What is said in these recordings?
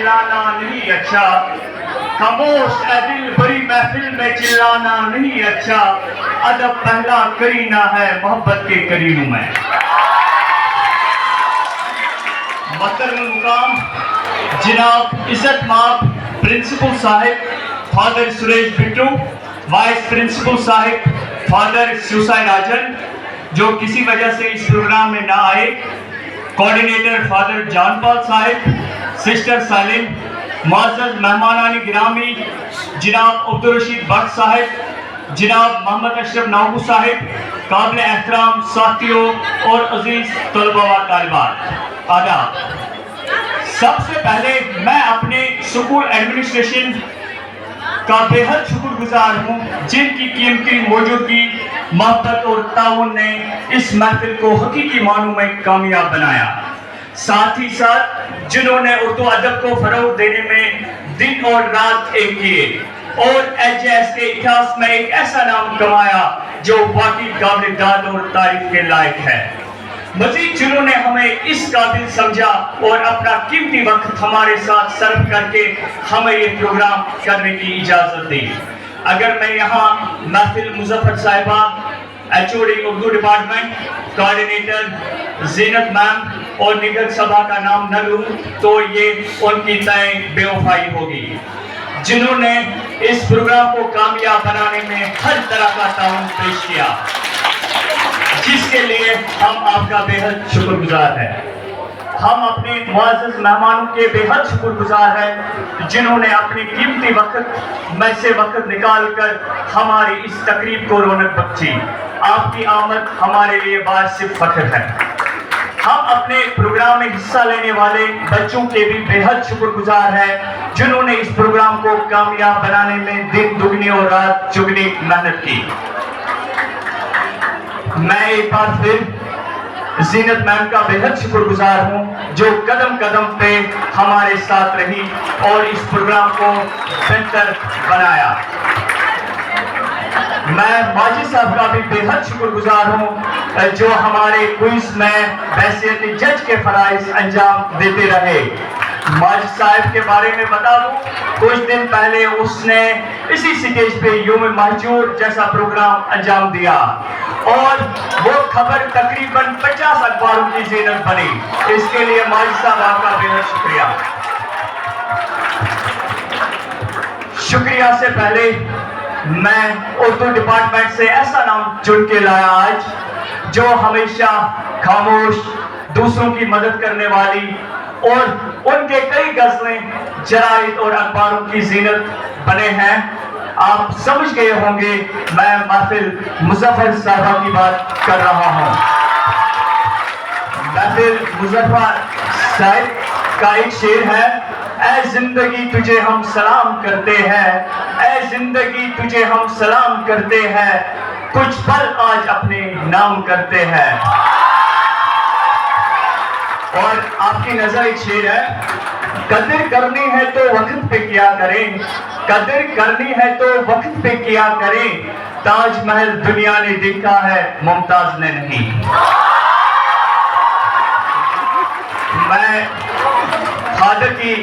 चिल्लाना नहीं अच्छा, खामोश ए दिल बड़ी महफिल में चिल्लाना नहीं अच्छा, अदब पहला करीना है मोहब्बत के करीनों में। मोहतरम मुकाम जनाब इज्जत माब प्रिंसिपल साहिब father Suresh Bittu, vice principal साहिब फादर सुसाइड आजन जो किसी वजह से इस प्रोग्राम में ना आए, कोऑर्डिनेटर फादर जानपाल साहिब, सिस्टर सालिम, मुअज़्ज़ज़ मेहमानान गिरामी जनाब अब्दुल रशीद भट्ट साहिब, जनाब मोहम्मद अशरफ नागू साहिब, काबिल एहतराम साथियों और अजीज तलबा व तालिबात, आदाब। सबसे पहले मैं अपने स्कूल एडमिनिस्ट्रेशन का बेहद शुक्रगुजार हूँ जिनकी कीमती मौजूदगी, मोहब्बत और ताउन ने इस महफिल को हकीकी मानों में कामयाब बनाया। साथ ही साथ जिन्होंने उर्दू अदब को फरोग देने में दिन और रात एक किए और एचएस के इतिहास में एक ऐसा नाम कमाया जो वाकई काबिल दाद और तारीफ के लायक है। मजीद जिन्होंने हमें इस काबिल समझा और अपना कीमती वक्त हमारे साथ सर्व करके हमें ये प्रोग्राम करने की इजाजत दी। अगर मैं यहाँ महफिल मुजफ्फर साहिबा, एचओडी उर्दू डिपार्टमेंट, कोऑर्डिनेटर ज़ीनत मैम और निगर सभा का नाम न लूं तो ये उनकी तय बेवफाई होगी, जिन्होंने इस प्रोग्राम को कामयाब बनाने में हर तरह का ताउन पेश किया, जिसके लिए हम आपका बेहद शुक्रगुजार हैं। हम अपने मुअज़्ज़ज़ मेहमानों के बेहद शुक्रगुजार हैं जिन्होंने अपनी कीमती वक्त में से वक्त निकाल कर हमारी इस तकरीब को रौनक बख्शी। आपकी आमद हमारे लिए वाजिब फख्र है। हम अपने प्रोग्राम में हिस्सा लेने वाले बच्चों के भी बेहद शुक्रगुजार हैं जिन्होंने इस प्रोग्राम को कामयाब बनाने में दिन दुगनी और रात चुगनी मेहनत की। मैं एक बार फिर ज़ीनत मैम का बेहद शुक्रगुजार हूँ जो कदम कदम पे हमारे साथ रही और इस प्रोग्राम को बेहतर बनाया। मैं माजिद साहब का भी बेहद शुक्रगुजार हूँ जो हमारे क्विज में हैसियत जज के फराइज अंजाम देते रहे। माजिद साहब के बारे में बता दूं, कुछ दिन पहले उसने इसी स्टेज पे यूम महजूर जैसा प्रोग्राम अंजाम दिया और वो खबर तकरीबन 50 अखबारों की ज़ीनत बनी। इसके लिए माजिद साहब आपका बेहद शुक्रिया से पहले मैं उर्दू डिपार्टमेंट से ऐसा नाम चुन के लाया आज जो हमेशा खामोश, दूसरों की मदद करने वाली और उनके कई गज़लें जराइद और अखबारों की ज़ीनत बने हैं। आप समझ गए होंगे मैं महफिल मुजफ्फर साहिबा की बात कर रहा हूँ। महफिल मुजफ्फर साहिब का एक शेर है, ऐ जिंदगी तुझे हम सलाम करते हैं, ऐ जिंदगी तुझे हम सलाम करते हैं, कुछ पल आज अपने नाम करते हैं। और आपकी नजर एक शेर है, कदर करनी है तो वक्त पे किया करें, कदर करनी है तो वक्त पे किया करें, ताजमहल दुनिया ने देखा है मुमताज ने नहीं। मैं फादर की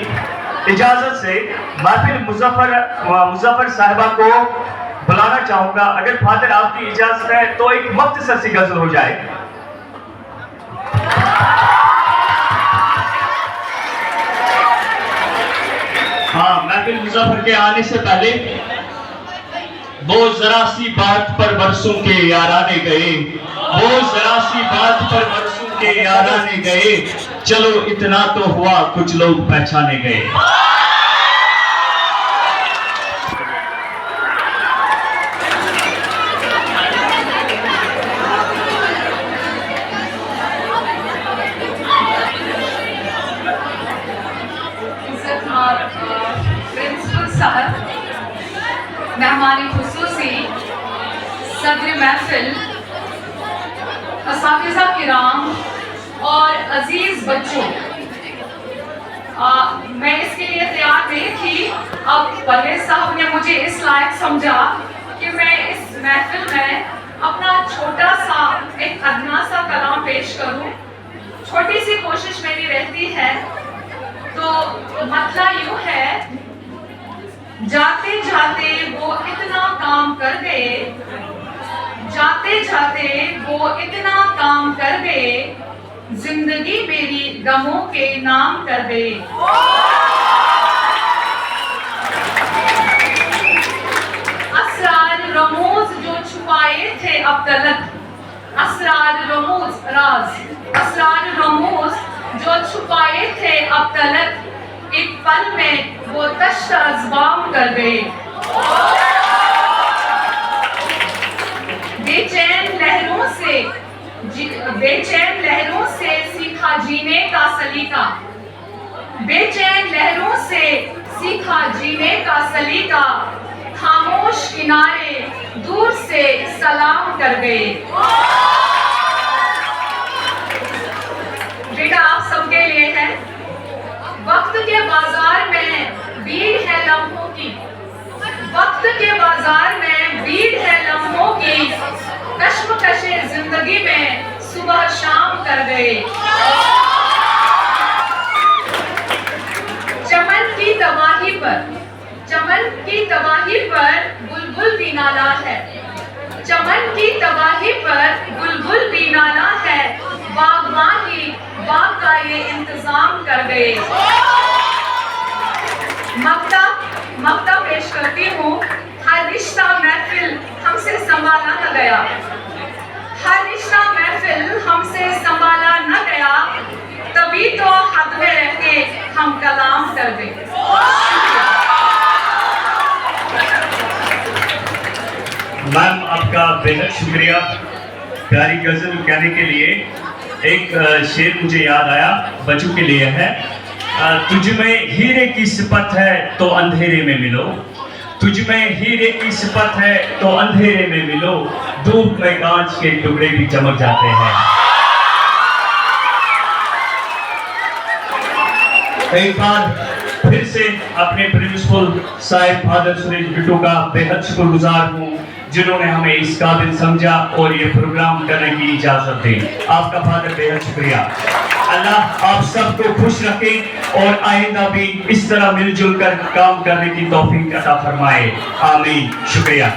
इजाजत से महफिल मुजफ्फर साहिबा को बुलाना चाहूंगा। अगर फादर आपकी इजाजत है तो एक मुख्तसर सी गजल हो जाए। हाँ, महफिल मुजफ्फर के आने से पहले वो जरा सी बात पर बरसों के याराने गए, वो जरा सी बात पर बरसों के याराने गए, चलो इतना तो हुआ कुछ लोग पहचाने गए। प्रिंसिपल साहब, मेहमानी खुसूसी, सदर महफिल, असातिज़ा किराम और अजीज बच्चों, मैं इसके लिए तैयार नहीं थी। अब परवेज साहब ने मुझे इस लायक समझा कि मैं इस महफिल में अपना छोटा सा एक अदना सा कलाम पेश करूं। छोटी सी कोशिश मेरी रहती है तो मतलब यूं है, जाते जाते वो इतना काम कर गए, जाते जाते वो इतना काम कर गए, जिंदगी मेरी गमों के नाम कर गए। असरार रमूज जो छुपाए थे अब तलक, असरार रमूज राज, असरार रमूज जो छुपाए थे अब तलक, एक पल में वो तश्तज़बाम कर गए। बेचैन लहरों से सीखा जीने का सलीका, बेचैन लहरों से सीखा जीने का सलीका, खामोश किनारे दूर से सलाम कर गए। बेटा आप सबके लिए है। वक्त के बाजार में भीड़ है लम्हों की, वक्त के बाजार में भीड़ है लम्हों की, कश्मकशे जिंदगी में सुबह शाम कर गए। चमन की तबाही पर, चमन की तबाही पर बुलबुल भी नाला है, चमन की तबाही पर बुलबुल भी नाला है, बागबान ही बाग का ये इंतजाम कर गए। मक्ता पेश करती हूँ। हर रिश्ता महफिल हमसे संभाला न गया, हर रिश्ता महफिल हमसे संभाला न गया, तभी तो हद में रहते हम कलाम कर गए। मैम आपका बेहद शुक्रिया प्यारी गजल कहने के लिए। एक शेर मुझे याद आया, बच्चों के लिए है। तुझ में हीरे की सिफत है तो अंधेरे में मिलो, तुझ में हीरे की सिफत है तो अंधेरे में मिलो, धूप में कांच के टुकड़े भी चमक जाते हैं। एक बार फिर से अपने प्रिंसिपल साहिब फादर सुरेश बिट्टू का बेहद शुक्रगुजार हूँ, जिन्होंने हमें इस काबिल समझा और ये प्रोग्राम करने की इजाजत दी। आपका फादर बेहद शुक्रिया। अल्लाह आप सबको खुश रखे और आइंदा भी इस तरह मिलजुल कर काम करने की तौफीक अता फरमाए। आमीन। शुक्रिया।